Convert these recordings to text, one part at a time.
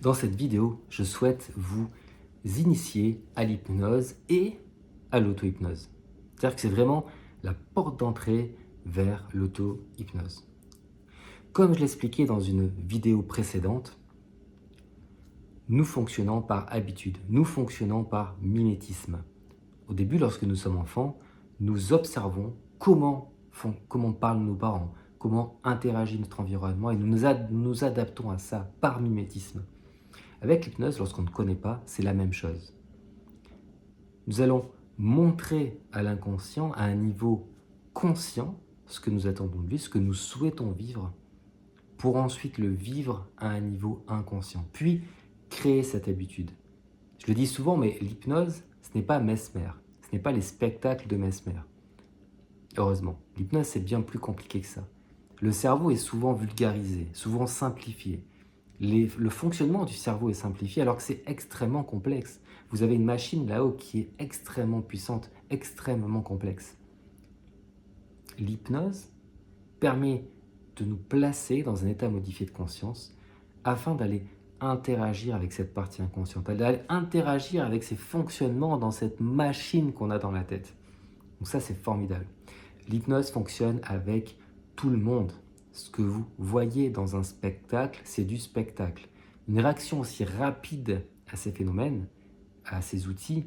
Dans cette vidéo, je souhaite vous initier à l'hypnose et à l'auto-hypnose. C'est-à-dire que c'est vraiment la porte d'entrée vers l'auto-hypnose. Comme je l'expliquais dans une vidéo précédente, nous fonctionnons par habitude, nous fonctionnons par mimétisme. Au début, lorsque nous sommes enfants, nous observons comment parlent nos parents, comment interagit notre environnement et nous adaptons à ça par mimétisme. Avec l'hypnose, lorsqu'on ne connaît pas, c'est la même chose. Nous allons montrer à l'inconscient, à un niveau conscient, ce que nous attendons de lui, ce que nous souhaitons vivre, pour ensuite le vivre à un niveau inconscient, puis créer cette habitude. Je le dis souvent, mais l'hypnose, ce n'est pas Mesmer, ce n'est pas les spectacles de Mesmer. Heureusement, l'hypnose, c'est bien plus compliqué que ça. Le cerveau est souvent vulgarisé, souvent simplifié. Le fonctionnement du cerveau est simplifié alors que c'est extrêmement complexe. Vous avez une machine là-haut qui est extrêmement puissante, extrêmement complexe. L'hypnose permet de nous placer dans un état modifié de conscience afin d'aller interagir avec cette partie inconsciente, d'aller interagir avec ces fonctionnements dans cette machine qu'on a dans la tête. Donc ça, c'est formidable. L'hypnose fonctionne avec tout le monde. Ce que vous voyez dans un spectacle, c'est du spectacle. Une réaction aussi rapide à ces phénomènes, à ces outils,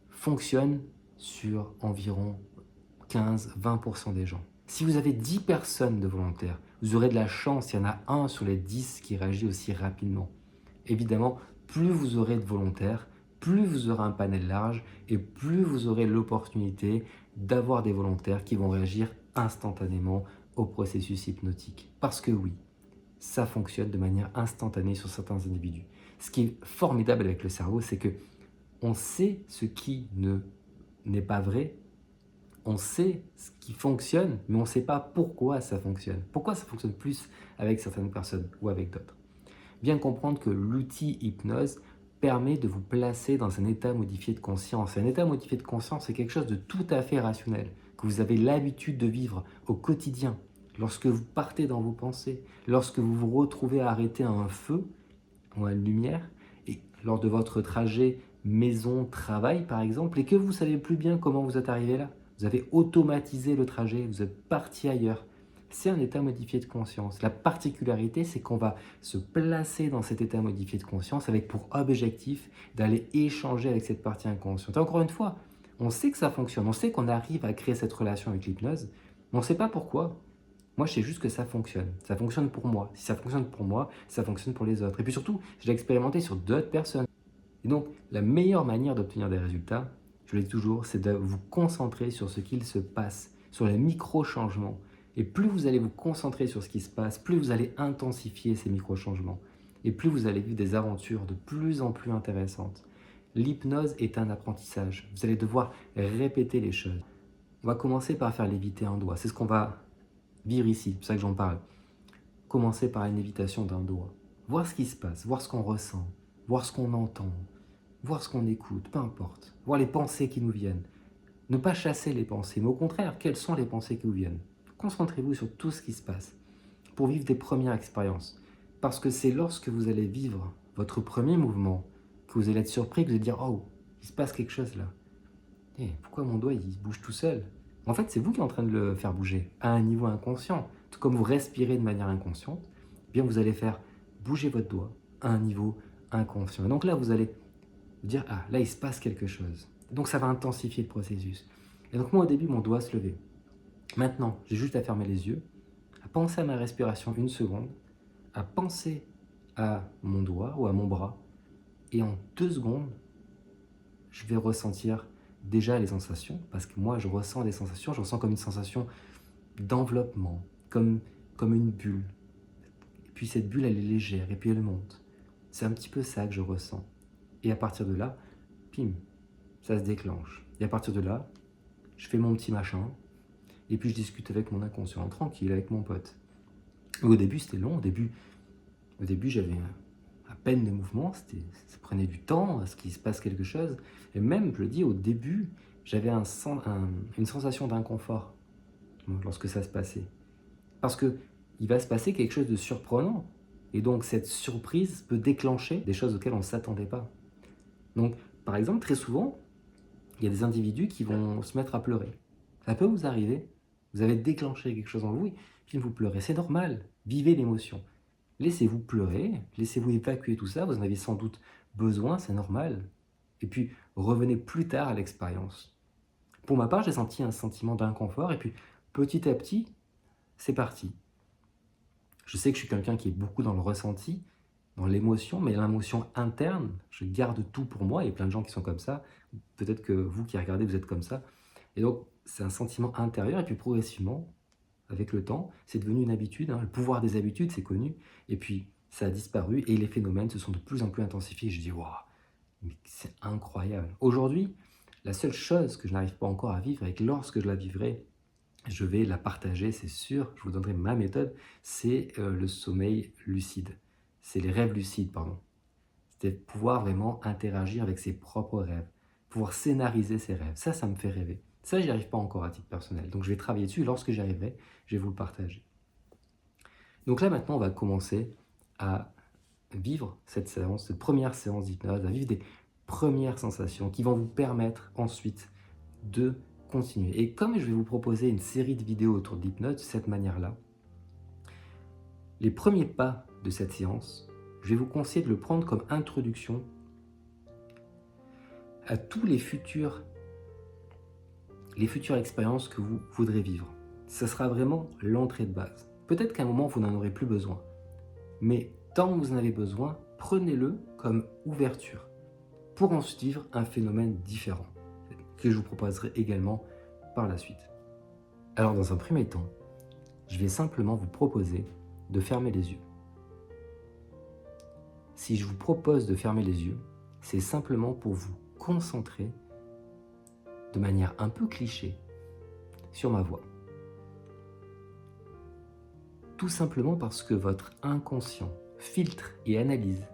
fonctionne sur environ 15-20% des gens. Si vous avez 10 personnes de volontaires, vous aurez de la chance, il y en a un sur les 10 qui réagit aussi rapidement. Évidemment, plus vous aurez de volontaires, plus vous aurez un panel large et plus vous aurez l'opportunité d'avoir des volontaires qui vont réagir instantanément au processus hypnotique. Parce que oui, ça fonctionne de manière instantanée sur certains individus. Ce qui est formidable avec le cerveau, c'est que on sait ce qui n'est pas vrai, on sait ce qui fonctionne, mais on ne sait pas pourquoi ça fonctionne. Pourquoi ça fonctionne plus avec certaines personnes ou avec d'autres. Bien comprendre que l'outil hypnose permet de vous placer dans un état modifié de conscience. Un état modifié de conscience, c'est quelque chose de tout à fait rationnel, que vous avez l'habitude de vivre au quotidien, lorsque vous partez dans vos pensées, lorsque vous vous retrouvez arrêté à un feu ou à une lumière, et lors de votre trajet maison-travail par exemple, et que vous ne savez plus bien comment vous êtes arrivé là. Vous avez automatisé le trajet, vous êtes parti ailleurs. C'est un état modifié de conscience. La particularité, c'est qu'on va se placer dans cet état modifié de conscience avec pour objectif d'aller échanger avec cette partie inconsciente. Et encore une fois, on sait que ça fonctionne, on sait qu'on arrive à créer cette relation avec l'hypnose, mais on ne sait pas pourquoi. Moi, je sais juste que ça fonctionne. Ça fonctionne pour moi. Si ça fonctionne pour moi, ça fonctionne pour les autres. Et puis surtout, je l'ai expérimenté sur d'autres personnes. Et donc, la meilleure manière d'obtenir des résultats, je le dis toujours, c'est de vous concentrer sur ce qu'il se passe, sur les micro-changements. Et plus vous allez vous concentrer sur ce qui se passe, plus vous allez intensifier ces micro-changements. Et plus vous allez vivre des aventures de plus en plus intéressantes. L'hypnose est un apprentissage. Vous allez devoir répéter les choses. On va commencer par faire léviter un doigt. C'est ce qu'on va vivre ici, c'est pour ça que j'en parle. Commencer par une lévitation d'un doigt. Voir ce qui se passe, voir ce qu'on ressent, voir ce qu'on entend, voir ce qu'on écoute, peu importe. Voir les pensées qui nous viennent. Ne pas chasser les pensées, mais au contraire, quelles sont les pensées qui vous viennent. Concentrez-vous sur tout ce qui se passe pour vivre des premières expériences. Parce que c'est lorsque vous allez vivre votre premier mouvement que vous allez être surpris, que vous allez dire « Oh, il se passe quelque chose là. Pourquoi mon doigt il bouge tout seul ?» En fait, c'est vous qui êtes en train de le faire bouger à un niveau inconscient. Tout comme vous respirez de manière inconsciente, eh bien vous allez faire bouger votre doigt à un niveau inconscient. Et donc là, vous allez vous dire « Ah, là, il se passe quelque chose. » Donc ça va intensifier le processus. Et donc moi, au début, mon doigt se levait. Maintenant, j'ai juste à fermer les yeux, à penser à ma respiration une seconde, à penser à mon doigt ou à mon bras. Et en 2 secondes, je vais ressentir déjà les sensations, parce que moi, je ressens des sensations, je ressens comme une sensation d'enveloppement, comme une bulle. Et puis cette bulle, elle est légère, et puis elle monte. C'est un petit peu ça que je ressens. Et à partir de là, pim, ça se déclenche. Et à partir de là, je fais mon petit machin, et puis je discute avec mon inconscient, tranquille, avec mon pote. Au début, c'était long, au début j'avais à peine de mouvement, ça prenait du temps à ce qu'il se passe quelque chose. Et même, je le dis, au début, j'avais une sensation d'inconfort lorsque ça se passait. Parce qu'il va se passer quelque chose de surprenant. Et donc cette surprise peut déclencher des choses auxquelles on ne s'attendait pas. Donc par exemple, très souvent, il y a des individus qui vont se mettre à pleurer. Ça peut vous arriver, vous avez déclenché quelque chose en vous, puis vous pleurez. C'est normal, vivez l'émotion. Laissez-vous pleurer, laissez-vous évacuer tout ça, vous en avez sans doute besoin, c'est normal. Et puis revenez plus tard à l'expérience. Pour ma part, j'ai senti un sentiment d'inconfort, et puis petit à petit, c'est parti. Je sais que je suis quelqu'un qui est beaucoup dans le ressenti, dans l'émotion, mais l'émotion interne, je garde tout pour moi. Il y a plein de gens qui sont comme ça. Peut-être que vous qui regardez, vous êtes comme ça. Et donc, c'est un sentiment intérieur. Et puis progressivement, avec le temps, c'est devenu une habitude. Le pouvoir des habitudes, c'est connu. Et puis, ça a disparu. Et les phénomènes se sont de plus en plus intensifiés. Je dis, waouh, mais c'est incroyable. Aujourd'hui, la seule chose que je n'arrive pas encore à vivre, et que lorsque je la vivrai, je vais la partager, c'est sûr, je vous donnerai ma méthode, c'est le sommeil lucide. C'est les rêves lucides, pardon. C'est pouvoir vraiment interagir avec ses propres rêves, pouvoir scénariser ses rêves. Ça me fait rêver. Ça, j'y arrive pas encore à titre personnel. Donc je vais travailler dessus, lorsque j'y arriverai, je vais vous le partager. Donc là, maintenant, on va commencer à vivre cette séance, cette première séance d'hypnose, à vivre des premières sensations qui vont vous permettre ensuite de continuer. Et comme je vais vous proposer une série de vidéos autour de l'hypnose de cette manière-là, les premiers pas de cette séance, je vais vous conseiller de le prendre comme introduction à tous les futures expériences que vous voudrez vivre. Ce sera vraiment l'entrée de base. Peut-être qu'à un moment, vous n'en aurez plus besoin. Mais tant que vous en avez besoin, prenez-le comme ouverture pour ensuite vivre un phénomène différent que je vous proposerai également par la suite. Alors dans un premier temps, je vais simplement vous proposer de fermer les yeux. Si je vous propose de fermer les yeux, c'est simplement pour vous concentrer de manière un peu cliché sur ma voix. Tout simplement parce que votre inconscient filtre et analyse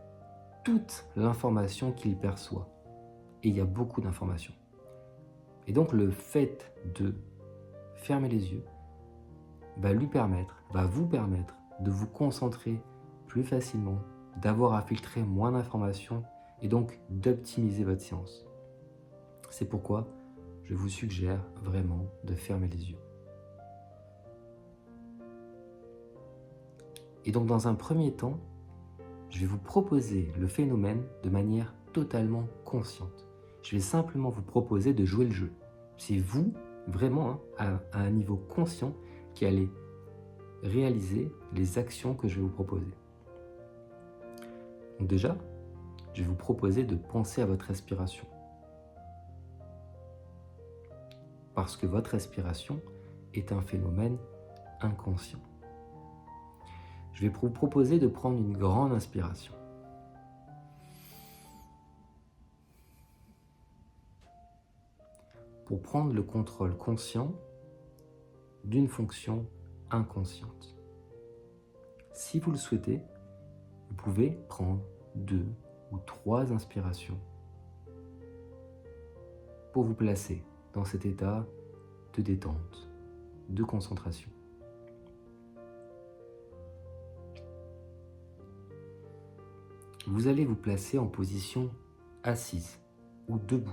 toute l'information qu'il perçoit. Et il y a beaucoup d'informations. Et donc le fait de fermer les yeux va vous permettre de vous concentrer plus facilement, d'avoir à filtrer moins d'informations et donc d'optimiser votre séance. C'est pourquoi je vous suggère vraiment de fermer les yeux. Et donc dans un premier temps, je vais vous proposer le phénomène de manière totalement consciente. Je vais simplement vous proposer de jouer le jeu. C'est vous, vraiment, à un niveau conscient, qui allez réaliser les actions que je vais vous proposer. Donc déjà, je vais vous proposer de penser à votre respiration. Parce que votre respiration est un phénomène inconscient. Je vais vous proposer de prendre une grande inspiration. Pour prendre le contrôle conscient d'une fonction inconsciente. Si vous le souhaitez, vous pouvez prendre 2 ou 3 inspirations pour vous placer dans cet état de détente, de concentration. Vous allez vous placer en position assise ou debout.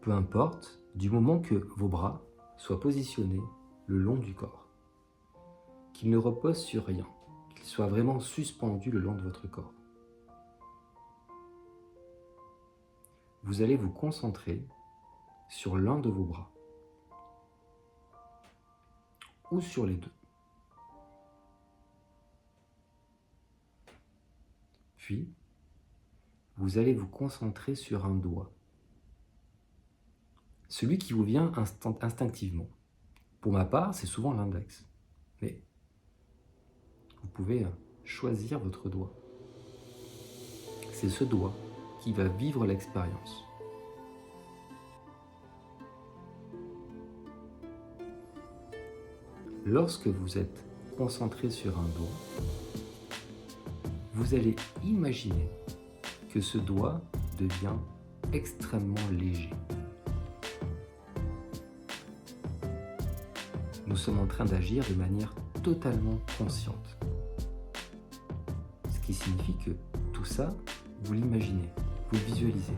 Peu importe, du moment que vos bras soient positionnés le long du corps, qu'ils ne reposent sur rien, qu'ils soient vraiment suspendus le long de votre corps. Vous allez vous concentrer sur l'un de vos bras ou sur les deux. Puis, vous allez vous concentrer sur un doigt, celui qui vous vient instinctivement. Pour ma part, c'est souvent l'index, mais vous pouvez choisir votre doigt. C'est ce doigt qui va vivre l'expérience. Lorsque vous êtes concentré sur un doigt, vous allez imaginer que ce doigt devient extrêmement léger. Nous sommes en train d'agir de manière totalement consciente. qui signifie que tout ça, vous l'imaginez, vous le visualisez.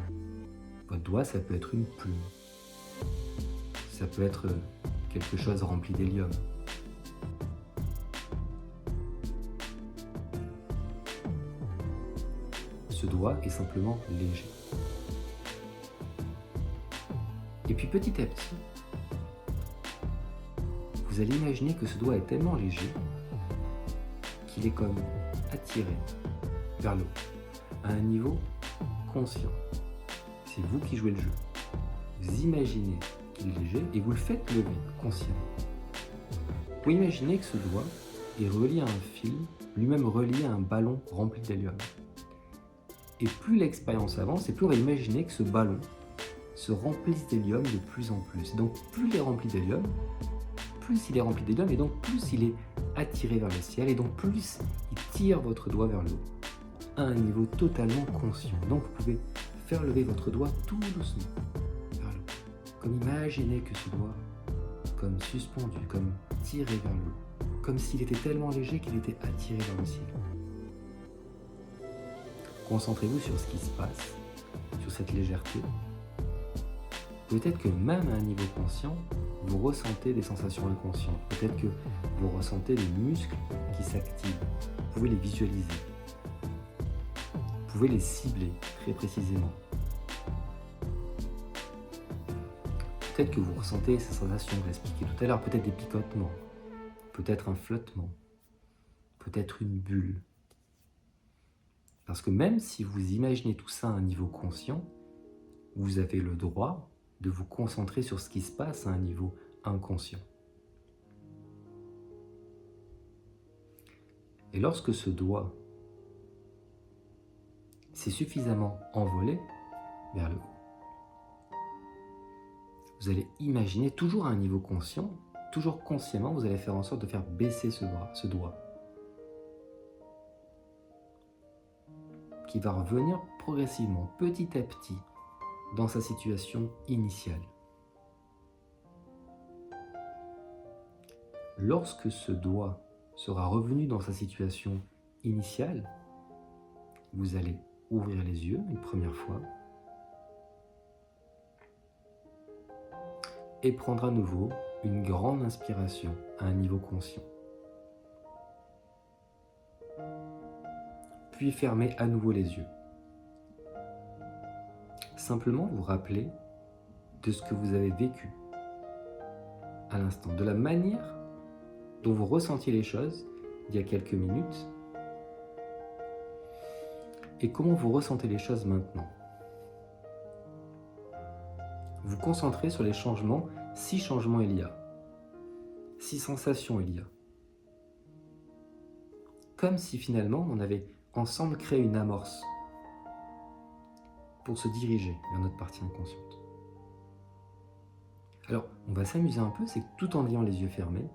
Votre doigt, ça peut être une plume, ça peut être quelque chose rempli d'hélium. Ce doigt est simplement léger. Et puis petit à petit, vous allez imaginer que ce doigt est tellement léger qu'il est comme attiré vers le haut, à un niveau conscient. C'est vous qui jouez le jeu. Vous imaginez qu'il est léger et vous le faites lever consciemment. Vous imaginez que ce doigt est relié à un fil, lui-même relié à un ballon rempli d'hélium. Et plus l'expérience avance, et plus on va imaginer que ce ballon se remplisse d'hélium de plus en plus. Donc plus il est rempli d'hélium, plus il est rempli d'hélium, et donc plus il est attiré vers le ciel, et donc plus il tire votre doigt vers le haut, à un niveau totalement conscient. Donc vous pouvez faire lever votre doigt tout doucement vers le haut. Comme imaginez que ce doigt, comme suspendu, comme tiré vers le haut, comme s'il était tellement léger qu'il était attiré vers le ciel. Concentrez-vous sur ce qui se passe, sur cette légèreté. Peut-être que même à un niveau conscient, vous ressentez des sensations inconscientes. Peut-être que vous ressentez des muscles qui s'activent. Vous pouvez les visualiser. Vous pouvez les cibler très précisément. Peut-être que vous ressentez ces sensations que j'ai expliquées tout à l'heure. Peut-être des picotements. Peut-être un flottement. Peut-être une bulle. Parce que même si vous imaginez tout ça à un niveau conscient, vous avez le droit de vous concentrer sur ce qui se passe à un niveau inconscient. Et lorsque ce doigt s'est suffisamment envolé vers le haut, vous allez imaginer, toujours à un niveau conscient, toujours consciemment, vous allez faire en sorte de faire baisser ce doigt, qui va revenir progressivement, petit à petit, dans sa situation initiale. Lorsque ce doigt sera revenu dans sa situation initiale, vous allez ouvrir les yeux une première fois et prendre à nouveau une grande inspiration à un niveau conscient. Puis fermez à nouveau les yeux. Simplement vous rappeler de ce que vous avez vécu à l'instant, de la manière dont vous ressentiez les choses il y a quelques minutes et comment vous ressentez les choses maintenant. Vous concentrez sur les changements, si changements il y a, si sensations il y a. Comme si finalement on avait ensemble créé une amorce pour se diriger vers notre partie inconsciente. Alors, on va s'amuser un peu, c'est que tout en ayant les yeux fermés,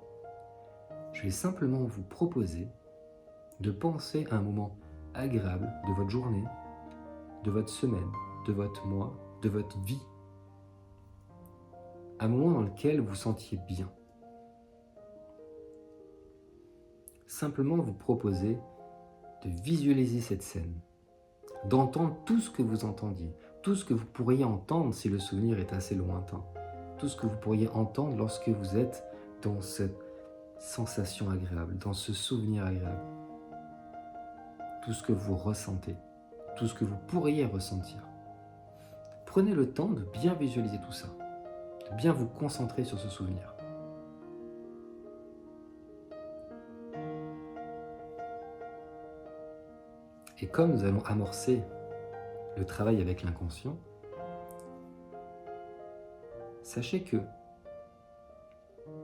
je vais simplement vous proposer de penser à un moment agréable de votre journée, de votre semaine, de votre mois, de votre vie. Un moment dans lequel vous sentiez bien. Simplement vous proposer de visualiser cette scène, d'entendre tout ce que vous entendiez, tout ce que vous pourriez entendre si le souvenir est assez lointain, tout ce que vous pourriez entendre lorsque vous êtes dans cette sensation agréable, dans ce souvenir agréable, tout ce que vous ressentez, tout ce que vous pourriez ressentir. Prenez le temps de bien visualiser tout ça, de bien vous concentrer sur ce souvenir. Et comme nous allons amorcer le travail avec l'inconscient, sachez que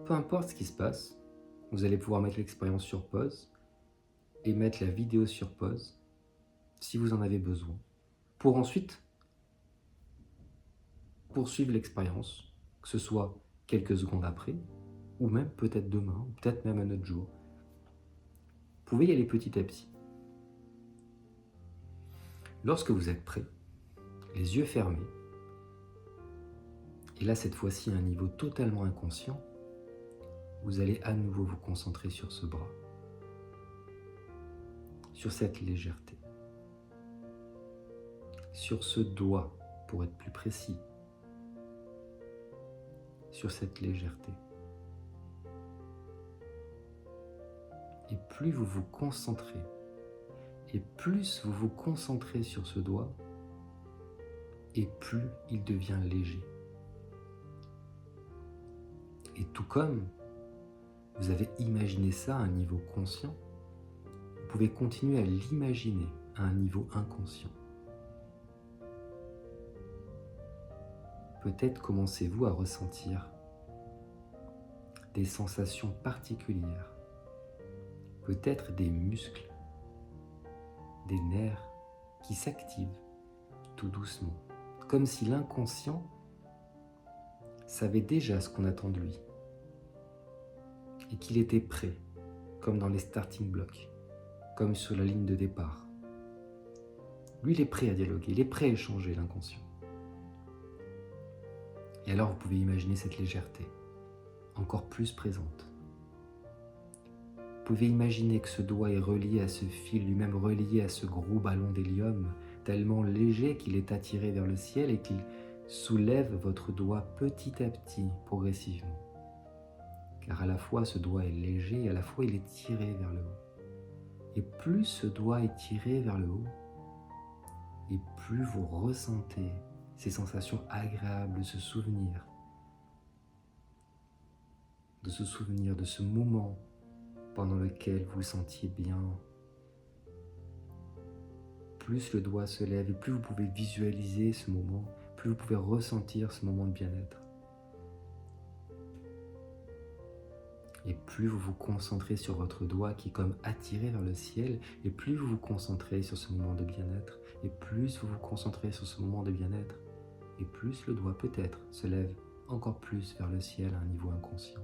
peu importe ce qui se passe, vous allez pouvoir mettre l'expérience sur pause et mettre la vidéo sur pause si vous en avez besoin, pour ensuite poursuivre l'expérience, que ce soit quelques secondes après, ou même peut-être demain, ou peut-être même un autre jour. Vous pouvez y aller petit à petit. Lorsque vous êtes prêt, les yeux fermés, et là cette fois-ci à un niveau totalement inconscient, vous allez à nouveau vous concentrer sur ce bras, sur cette légèreté, sur ce doigt, pour être plus précis, sur cette légèreté. Et plus vous vous concentrez, et plus vous vous concentrez sur ce doigt, et plus il devient léger. Et tout comme vous avez imaginé ça à un niveau conscient, vous pouvez continuer à l'imaginer à un niveau inconscient. Peut-être commencez-vous à ressentir des sensations particulières, peut-être des muscles, des nerfs qui s'activent tout doucement, comme si l'inconscient savait déjà ce qu'on attend de lui et qu'il était prêt, comme dans les starting blocks, comme sur la ligne de départ. Lui, il est prêt à dialoguer, il est prêt à échanger, l'inconscient. Et alors, vous pouvez imaginer cette légèreté, encore plus présente. Vous pouvez imaginer que ce doigt est relié à ce fil, lui-même relié à ce gros ballon d'hélium, tellement léger qu'il est attiré vers le ciel et qu'il soulève votre doigt petit à petit, progressivement. Car à la fois ce doigt est léger et à la fois il est tiré vers le haut. Et plus ce doigt est tiré vers le haut, et plus vous ressentez ces sensations agréables de ce souvenir, de ce moment pendant lequel vous vous sentiez bien. Plus le doigt se lève et plus vous pouvez visualiser ce moment, plus vous pouvez ressentir ce moment de bien-être. Et plus vous vous concentrez sur votre doigt qui est comme attiré vers le ciel, et plus vous vous concentrez sur ce moment de bien-être, et plus vous vous concentrez sur ce moment de bien-être, et plus le doigt peut-être se lève encore plus vers le ciel à un niveau inconscient.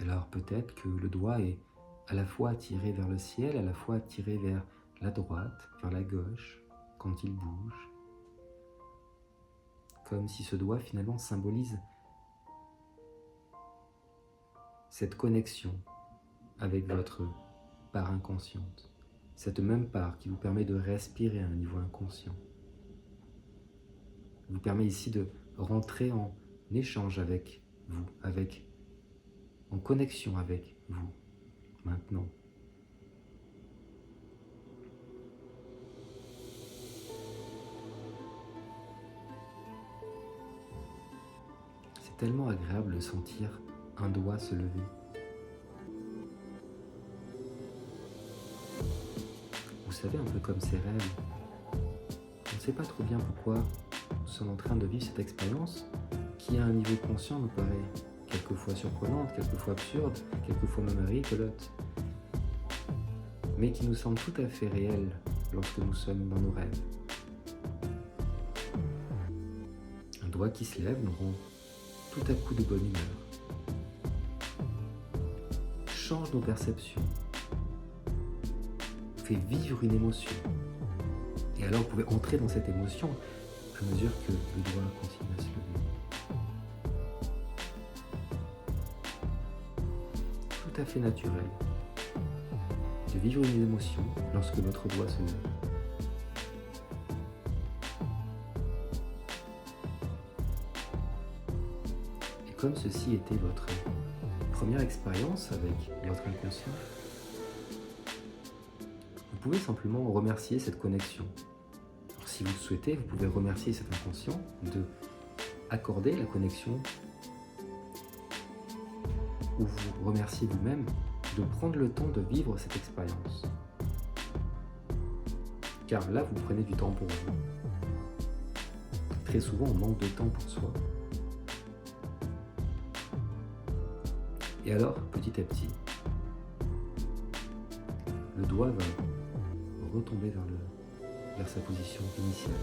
Alors peut-être que le doigt est à la fois attiré vers le ciel, à la fois attiré vers la droite, vers la gauche, quand il bouge. Comme si ce doigt finalement symbolise cette connexion avec votre part inconsciente, cette même part qui vous permet de respirer à un niveau inconscient, vous permet ici de rentrer en échange avec vous, en connexion avec vous, maintenant. C'est tellement agréable de sentir un doigt se lever. Vous savez, un peu comme ces rêves. On ne sait pas trop bien pourquoi nous sommes en train de vivre cette expérience qui, à un niveau conscient, nous paraît quelquefois surprenante, quelquefois absurde, quelquefois même rigolote, mais qui nous semble tout à fait réelle lorsque nous sommes dans nos rêves. Un doigt qui se lève nous rend tout à coup de bonne humeur, change nos perceptions, fait vivre une émotion. Et alors vous pouvez entrer dans cette émotion à mesure que le doigt continue à se lever. Tout à fait naturel de vivre une émotion lorsque votre doigt se lève. Et comme ceci était votre première expérience avec votre inconscient, vous pouvez simplement remercier cette connexion. Alors, si vous le souhaitez, vous pouvez remercier cet inconscient de accorder la connexion, ou vous remercier vous-même de prendre le temps de vivre cette expérience. Car là, vous prenez du temps pour vous. Très souvent, on manque de temps pour soi. Et alors, petit à petit, le doigt va retomber vers sa position initiale.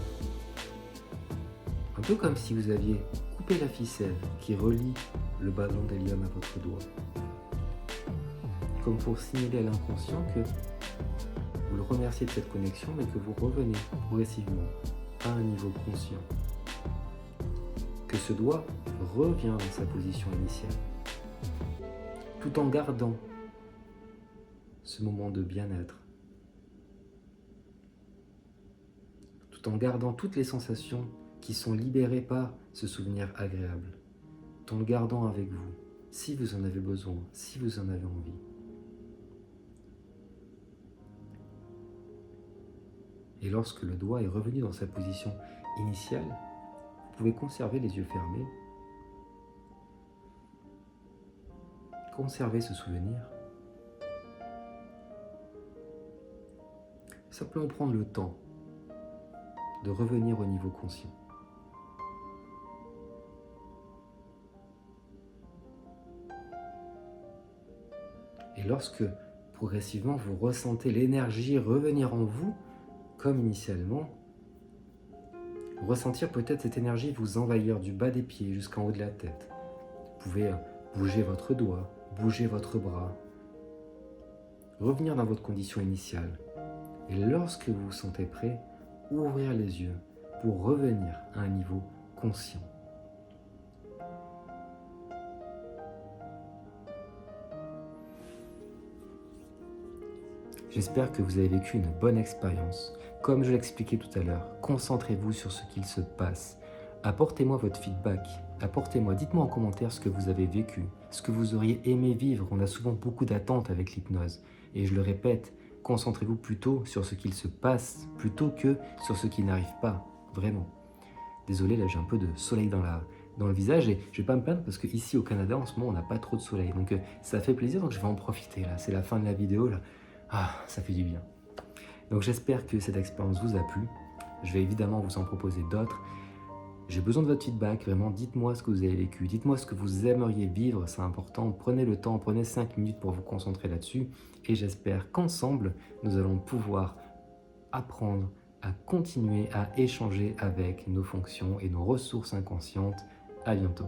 Un peu comme si vous aviez coupé la ficelle qui relie le ballon d'hélium à votre doigt. Comme pour signaler à l'inconscient que vous le remerciez de cette connexion, mais que vous revenez progressivement à un niveau conscient. Que ce doigt revient dans sa position initiale. tout en gardant ce moment de bien-être, tout en gardant toutes les sensations qui sont libérées par ce souvenir agréable, tout en le gardant avec vous, si vous en avez besoin, si vous en avez envie. Et lorsque le doigt est revenu dans sa position initiale, vous pouvez conserver les yeux fermés, conserver ce souvenir, simplement prendre le temps de revenir au niveau conscient. Et lorsque progressivement vous ressentez l'énergie revenir en vous, comme initialement, ressentir peut-être cette énergie vous envahir du bas des pieds jusqu'en haut de la tête. Vous pouvez bouger votre doigt, bouger votre bras, revenir dans votre condition initiale. Et lorsque vous vous sentez prêt, ouvrir les yeux pour revenir à un niveau conscient. J'espère que vous avez vécu une bonne expérience. Comme je l'expliquais tout à l'heure, concentrez-vous sur ce qu'il se passe. Apportez-moi votre feedback. Dites-moi en commentaire ce que vous avez vécu, ce que vous auriez aimé vivre. On a souvent beaucoup d'attentes avec l'hypnose. Et je le répète, concentrez-vous plutôt sur ce qu'il se passe, plutôt que sur ce qui n'arrive pas, vraiment. Désolé, là j'ai un peu de soleil dans le visage et je vais pas me plaindre parce qu'ici au Canada, en ce moment, on n'a pas trop de soleil. Donc ça fait plaisir, donc je vais en profiter là. C'est la fin de la vidéo là. Ah, ça fait du bien. Donc j'espère que cette expérience vous a plu. Je vais évidemment vous en proposer d'autres. J'ai besoin de votre feedback, vraiment, dites-moi ce que vous avez vécu, dites-moi ce que vous aimeriez vivre, c'est important. Prenez le temps, prenez 5 minutes pour vous concentrer là-dessus. Et j'espère qu'ensemble, nous allons pouvoir apprendre à continuer à échanger avec nos fonctions et nos ressources inconscientes. À bientôt.